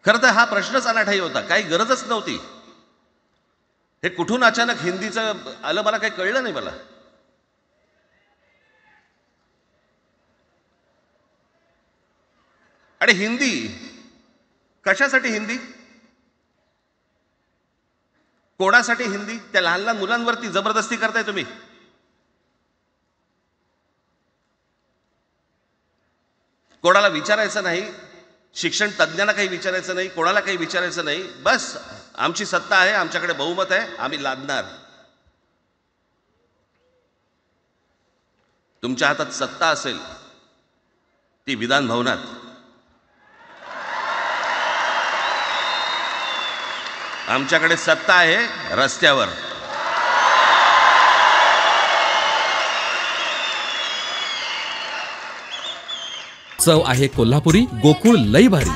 खरं तर हा प्रश्नच अनाठाई होता, काही गरजच नव्हती. हे कुठून अचानक हिंदीचं आलं मला काही कळलं नाही मला. आणि हिंदी कशासाठी हिंदी, कोणासाठी हिंदी? त्या लहान लहान मुलांवरती जबरदस्ती करताय तुम्ही. कोणाला विचारायचं नाही, शिक्षण तज्ज्ञांना काही विचारायचं नाही, कोणाला काही विचारायचं नाही. बस आमची सत्ता आहे, आमच्याकडे बहुमत आहे, आम्ही लादणार. तुमच्या हातात सत्ता असेल ती विधान भवनात, आमच्याकडे सत्ता आहे रस्त्यावर. चव आहे कोल्हापुरी, गोकुळ लई भारी.